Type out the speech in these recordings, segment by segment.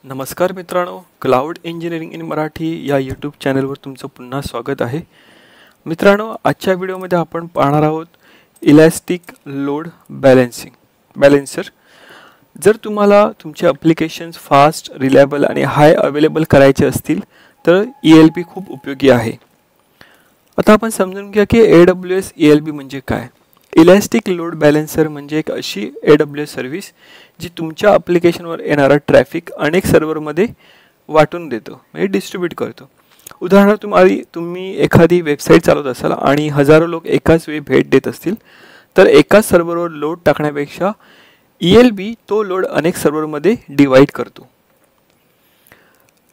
नमस्कार मित्रांनो, cloud engineering in Marathi या यूट्यूब चॅनलवर तुमचं पुन्हा स्वागत आहे. मित्रांनो, आजच्या व्हिडिओमध्ये आपण पाहणार आहोत इलास्टिक लोड बॅलेन्सर. जर तुम्हाला तुमचे ॲप्लिकेशन्स फास्ट, रिलायबल आणि हाय अवेलेबल करायचे असतील तर ELB खूप उपयोगी आहे. आता आपण समजून घ्या की AWS ELB म्हणजे काय. इलास्टिक लोड बॅलेन्सर म्हणजे एक अशी AWS सर्व्हिस जी तुमच्या ॲप्लिकेशनवर येणारा ट्रॅफिक अनेक सर्व्हरमध्ये वाटून देतो, म्हणजे डिस्ट्रीब्यूट करतो. उदाहरणार्थ तुम्ही एखादी वेबसाईट चालवत असाल आणि हजारो लोक एकाच वेळी भेट देत असतील तर एकाच सर्व्हरवर लोड टाकण्यापेक्षा ELB तो लोड अनेक सर्व्हरमध्ये डिवाइड करतो.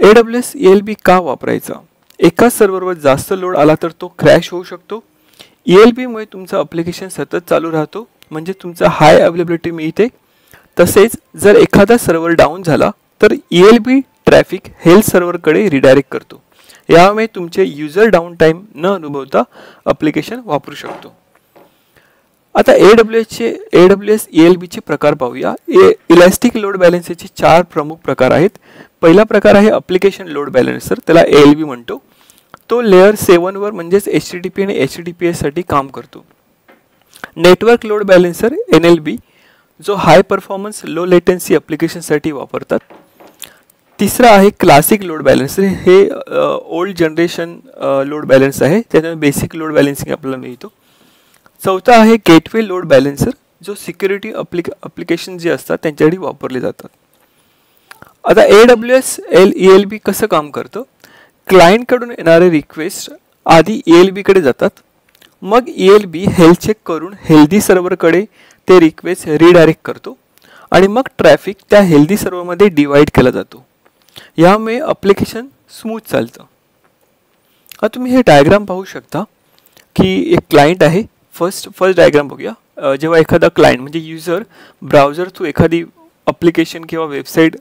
AWS ELB का वापरायचा? एकाच सर्व्हरवर जास्त लोड आला तर तो क्रॅश होऊ शकतो. ELB मुळे तुमचं ॲप्लिकेशन सतत चालू राहतो, म्हणजे तुमचा हाय अवेलेबिलिटी मिळते. तसेच जर एखादा सर्व्हर डाऊन झाला तर ELB ट्रॅफिक हेल्थ सर्व्हरकडे रिडायरेक्ट करतो. यामुळे तुमचे युजर डाऊन टाईम न अनुभवता ॲप्लिकेशन वापरू शकतो. आता AWS ELBचे प्रकार पाहूया. इलास्टिक लोड बॅलेन्सरचे 4 प्रमुख प्रकार आहेत. पहिला प्रकार आहे ॲप्लिकेशन लोड बॅलेन्सर, त्याला ALB म्हणतो. तो लेअर 7 वर म्हणजेच HTTP आणि HTTPS साठी काम करतो. नेटवर्क लोड बॅलेन्सर NLB, जो हाय परफॉर्मन्स लो लेटन्सी ॲप्लिकेशनसाठी वापरतात. तिसरा आहे क्लासिक लोड बॅलेन्सर. हे ओल्ड जनरेशन लोड बॅलेन्स आहे, त्याच्यामुळे बेसिक लोड बॅलेन्सिंग आपल्याला मिळतो. चौथा आहे गेटवे लोड बॅलेन्सर, जो सिक्युरिटी ॲप्लिकेशन जे असतात त्यांच्यासाठी वापरले जातात. आता AWS ELB कसं काम करतं? क्लायंटकडून येणारे रिक्वेस्ट आधी ELB कडे जातात, मग ELB हेल्थ चेक करून हेल्दी सर्व्हरकडे ते रिक्वेस्ट रिडायरेक्ट करतो आणि मग ट्रॅफिक त्या हेल्दी सर्व्हरमध्ये डिवाइड केला जातो. यामुळे ॲप्लिकेशन स्मूथ चालतं. आता तुम्ही हे डायग्राम पाहू शकता की एक क्लायंट आहे. फर्स्ट डायग्राम बघूया. जेव्हा एखादा क्लायंट म्हणजे युजर ब्राउझर थ्रू एखादी ॲप्लिकेशन किंवा वेबसाईट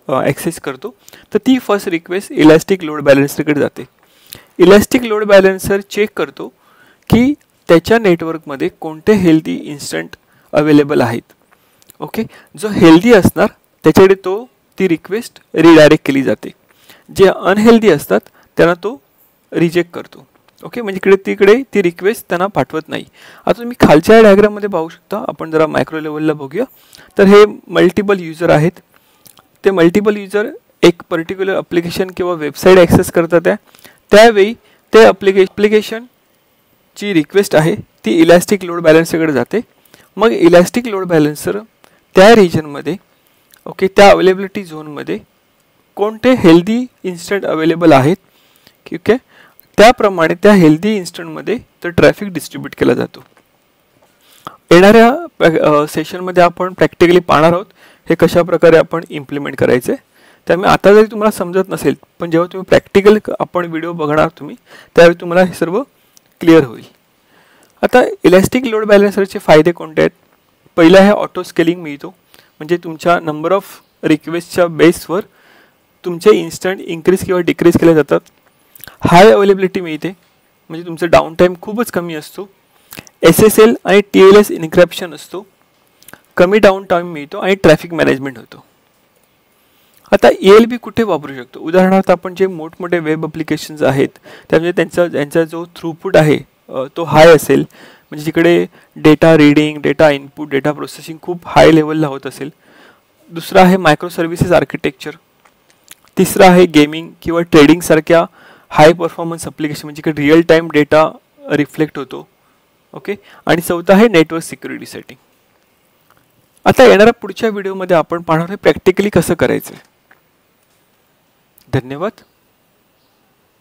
ॲक्सेस करतो तर ती फर्स्ट रिक्वेस्ट इलास्टिक लोड बॅलेन्सरकडे जाते. इलास्टिक लोड बॅलेन्सर चेक करतो की त्याच्या नेटवर्कमध्ये कोणते हेल्दी इन्स्टंट अवेलेबल आहेत. ओके, जो हेल्दी असणार त्याच्याकडे ती रिक्वेस्ट रिडायरेक्ट केली जाते. जे अनहेल्दी असतात त्यांना तो रिजेक्ट करतो. ओके, म्हणजे तिकडे ती रिक्वेस्ट त्यांना पाठवत नाही. आता तुम्ही खालच्या डायग्राममध्ये पाहू शकता. आपण जरा मायक्रो लेवलला बघूया. तर हे मल्टिपल युजर आहेत. ते मल्टिपल युजर एक पर्टिक्युलर ॲप्लिकेशन किंवा वेबसाईट ॲक्सेस करतात. त्यावेळी ते ॲप्लिकेशनची रिक्वेस्ट आहे ती इलास्टिक लोड बॅलेन्सरकडे जाते. मग इलास्टिक लोड बॅलेन्सर त्या रिजनमध्ये, ओके, त्या अवेलेबिलिटी झोनमध्ये कोणते हेल्दी इन्स्टंट अवेलेबल आहेत, ओके, त्याप्रमाणे त्या हेल्दी इन्स्टंटमध्ये तर ट्रॅफिक डिस्ट्रीब्यूट केला जातो. येणाऱ्या सेशनमध्ये आपण प्रॅक्टिकली पाहणार आहोत हे कशा प्रकारे आपण इम्प्लिमेंट करायचे. त्यामुळे आता जरी तुम्हाला समजत नसेल, पण जेव्हा तुम्ही प्रॅक्टिकल आपण व्हिडिओ बघणार तुम्ही, त्यावेळी तुम्हाला हे सर्व क्लिअर होईल. आता इलास्टिक लोड बॅलेन्सरचे फायदे कोणते आहेत? पहिला आहे ऑटो स्केलिंग मिळतो, म्हणजे तुमच्या नंबर ऑफ रिक्वेस्टच्या बेसवर तुमचे इन्स्टंट इन्क्रीज किंवा डिक्रीज केले जातात. हाय अवेलेबिलिटी मिळते, म्हणजे तुमचं डाऊन टाईम खूपच कमी असतो. SSL आणि TLS इन्क्रिप्शन असतो. कमी डाऊन टाईम मिळतो आणि ट्रॅफिक मॅनेजमेंट होतो. आता ELB कुठे वापरू शकतो? उदाहरणार्थ आपण जे मोठमोठे वेब ॲप्लिकेशन्स आहेत त्यामध्ये त्यांचा जो थ्रूपुट आहे तो हाय असेल, म्हणजे जिकडे data reading, data input, data processing खूप हाय लेवलला होत असेल. दुसरा आहे मायक्रो सर्व्हिसेस आर्किटेक्चर. तिसरा आहे गेमिंग किंवा ट्रेडिंगसारख्या हाय परफॉर्मन्स ॲप्लिकेशन, म्हणजे जिकडे रिअल टाईम डेटा रिफ्लेक्ट होतो. ओके, आणि चौथा आहे नेटवर्क सिक्युरिटीसाठी. आता येणाऱ्या पुढच्या व्हिडिओमध्ये आपण पाहणार आहे प्रॅक्टिकली कसं करायचं. धन्यवाद.